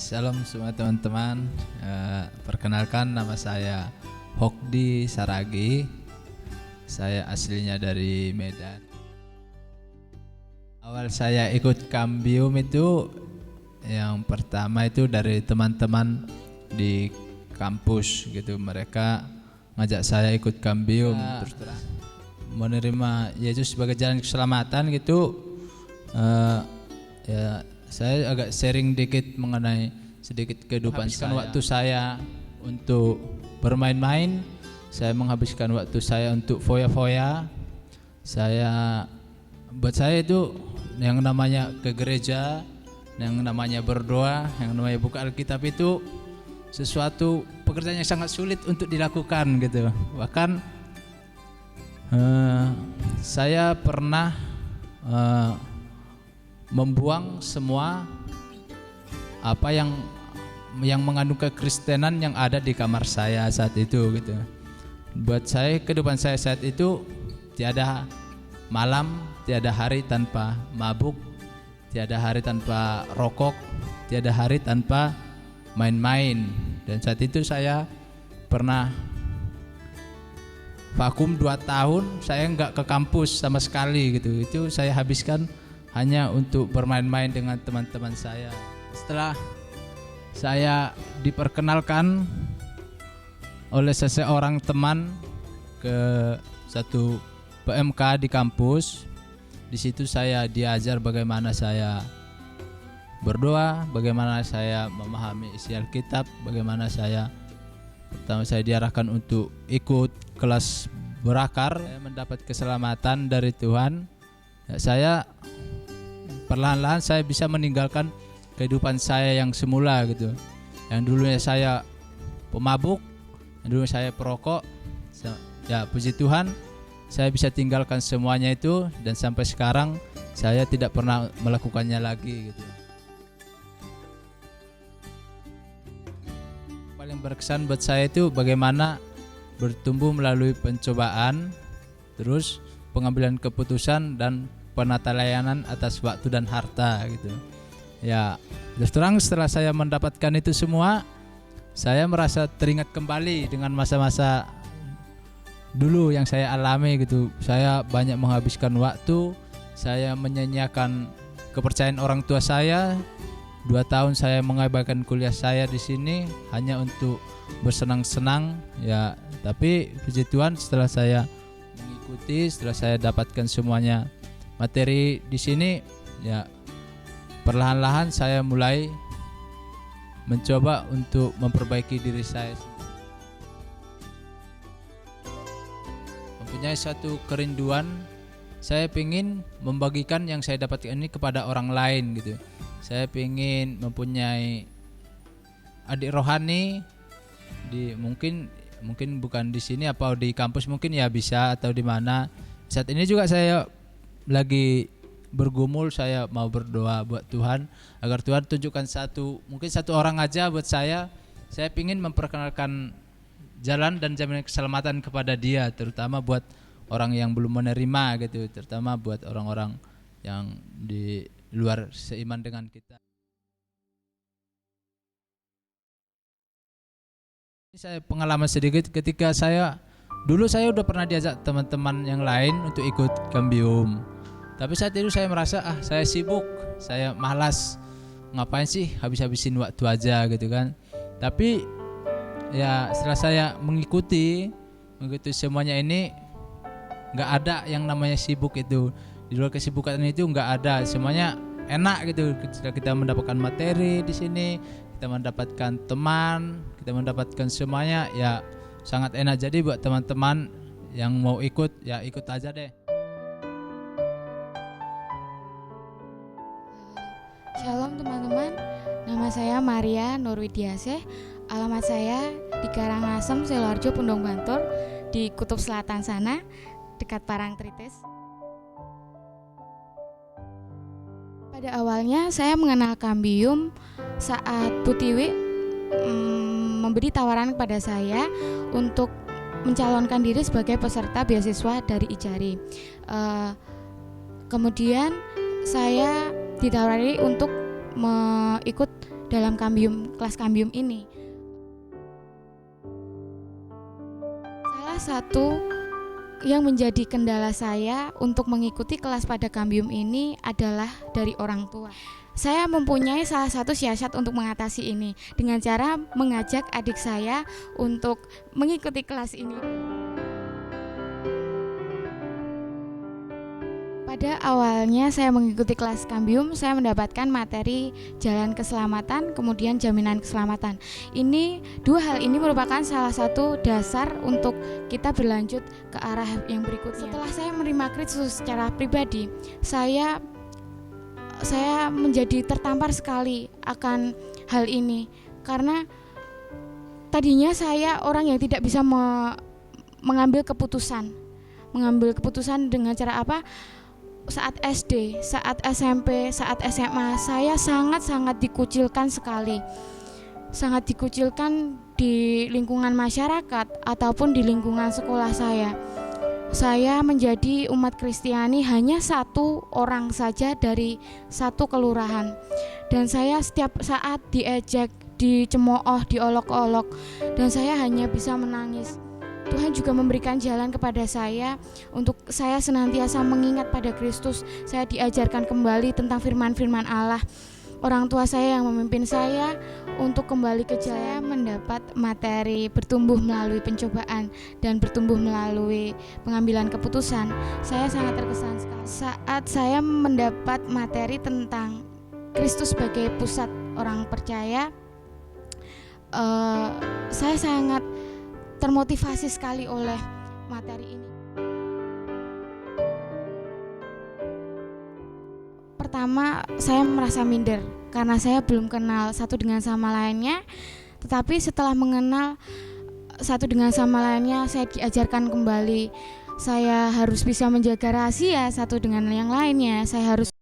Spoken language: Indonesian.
Shalom semua teman-teman. Perkenalkan, nama saya Hokdi Saragi. Saya aslinya dari Medan. Awal saya ikut Kambium itu yang pertama itu dari teman-teman di kampus gitu. Mereka ngajak saya ikut Kambium, terus menerima Yesus sebagai jalan keselamatan gitu. Ya, saya agak sharing dikit mengenai sedikit kehidupan saya. Waktu saya untuk bermain-main, saya menghabiskan waktu saya untuk foya-foya. Buat saya itu yang namanya ke gereja, yang namanya berdoa, yang namanya buka Alkitab itu sesuatu pekerjaan yang sangat sulit untuk dilakukan gitu. Bahkan saya pernah membuang semua apa yang mengandung kekristenan yang ada di kamar saya saat itu gitu. Buat saya, kehidupan saya saat itu tiada malam, tiada hari tanpa mabuk, tiada hari tanpa rokok, tiada hari tanpa main-main. Dan saat itu saya pernah vakum 2 tahun, saya enggak ke kampus sama sekali gitu. Itu saya habiskan hanya untuk bermain-main dengan teman-teman saya. Setelah saya diperkenalkan oleh seseorang teman ke satu PMK di kampus, di situ saya diajar bagaimana saya berdoa, bagaimana saya memahami isi Alkitab, bagaimana pertama saya diarahkan untuk ikut kelas berakar, saya mendapat keselamatan dari Tuhan. Saya perlahan-lahan saya bisa meninggalkan kehidupan saya yang semula gitu. Yang dulunya saya pemabuk, yang dulunya saya perokok. Ya puji Tuhan, saya bisa tinggalkan semuanya itu dan sampai sekarang saya tidak pernah melakukannya lagi gitu. Paling berkesan buat saya itu bagaimana bertumbuh melalui pencobaan, terus pengambilan keputusan dan penata layanan atas waktu dan harta gitu. Ya, terus terang setelah saya mendapatkan itu semua, saya merasa teringat kembali dengan masa-masa dulu yang saya alami gitu. Saya banyak menghabiskan waktu, saya menyanyiakan kepercayaan orang tua saya. 2 tahun saya mengabaikan kuliah saya di sini hanya untuk bersenang-senang ya. Tapi puji Tuhan, setelah saya mengikuti, setelah saya dapatkan semuanya materi di sini, ya perlahan-lahan saya mulai mencoba untuk memperbaiki diri saya. Mempunyai satu kerinduan, saya ingin membagikan yang saya dapatkan ini kepada orang lain gitu. Saya ingin mempunyai adik rohani mungkin bukan di sini atau di kampus, mungkin ya bisa, atau di mana. Saat ini juga saya lagi bergumul, saya mau berdoa buat Tuhan agar Tuhan tunjukkan mungkin satu orang aja buat saya. Saya ingin memperkenalkan jalan dan jaminan keselamatan kepada dia, terutama buat orang yang belum menerima gitu, terutama buat orang-orang yang di luar seiman dengan kita. Ini saya pengalaman sedikit ketika dulu saya udah pernah diajak teman-teman yang lain untuk ikut Kambium. Tapi saat itu saya merasa saya sibuk, saya malas, ngapain sih habis-habisin waktu aja gitu kan. Tapi ya setelah saya mengikuti semuanya ini, nggak ada yang namanya sibuk itu. Di luar kesibukan itu nggak ada, semuanya enak gitu. Kita mendapatkan materi di sini, kita mendapatkan teman, kita mendapatkan semuanya ya sangat enak. Jadi buat teman-teman yang mau ikut, ya ikut aja deh. Shalom teman-teman, nama saya Maria Nurwidiasih. Alamat saya di Karangasem, Sidoarjo, Pundong Bantur, di Kutub Selatan sana, dekat Parangtritis. Pada awalnya saya mengenal Kambium saat Bu Tiwi memberi tawaran kepada saya untuk mencalonkan diri sebagai peserta beasiswa dari Ijari. Kemudian saya ditawari untuk ikut dalam kelas kambium ini. Salah satu yang menjadi kendala saya untuk mengikuti kelas pada kambium ini adalah dari orang tua. Saya mempunyai salah satu siasat untuk mengatasi ini dengan cara mengajak adik saya untuk mengikuti kelas ini. Pada awalnya saya mengikuti kelas kambium, saya mendapatkan materi jalan keselamatan, kemudian jaminan keselamatan. Dua hal ini merupakan salah satu dasar untuk kita berlanjut ke arah yang berikutnya. Setelah saya menerima Kristus secara pribadi, saya menjadi tertampar sekali akan hal ini, karena tadinya saya orang yang tidak bisa mengambil keputusan dengan cara apa? Saat SD, saat SMP, saat SMA, saya sangat dikucilkan sekali. Sangat dikucilkan di lingkungan masyarakat ataupun di lingkungan sekolah saya. Saya menjadi umat Kristiani hanya satu orang saja dari satu kelurahan. Dan saya setiap saat diejek, dicemooh, diolok-olok, dan saya hanya bisa menangis. Tuhan juga memberikan jalan kepada saya untuk saya senantiasa mengingat pada Kristus. Saya diajarkan kembali tentang firman-firman Allah. Orang tua saya yang memimpin saya untuk kembali ke jalan. Saya mendapat materi bertumbuh melalui pencobaan dan bertumbuh melalui pengambilan keputusan. Saya sangat terkesan sekali saat saya mendapat materi tentang Kristus sebagai pusat orang percaya. Saya sangat termotivasi sekali oleh materi ini. Pertama, saya merasa minder karena saya belum kenal satu dengan sama lainnya. Tetapi setelah mengenal satu dengan sama lainnya, saya diajarkan kembali. Saya harus bisa menjaga rahasia satu dengan yang lainnya. Saya harus